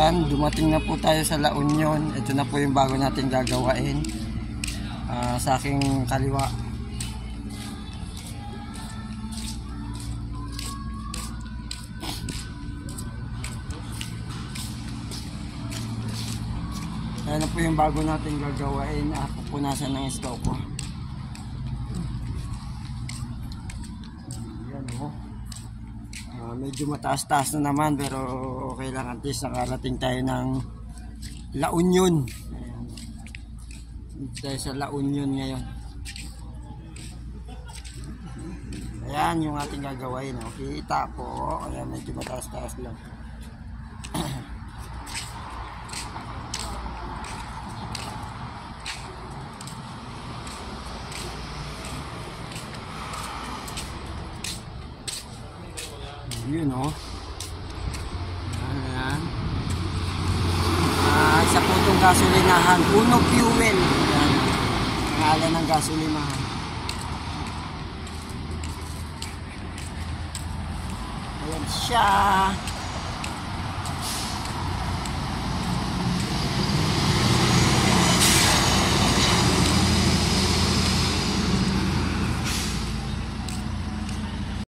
Ayan, dumating na po tayo sa La Union. Ito na po yung bago natin gagawain. Sa aking kaliwa. Ayan na po yung bago natin gagawain. Pupunasan ng stock ko. Ayan o. Medyo mataas-taas na naman, pero okay lang, at least nakarating tayo ng La Union. Ayan. Tayo sa La Union ngayon. Ayan yung ating gagawin. Kita po. Ayan, medyo mataas-taas lang. Yun o. Ayan. Isa po itong gasolinahan. Uno Fuel. Ayan. Pangalan ng gasolinahan. Ayan siya.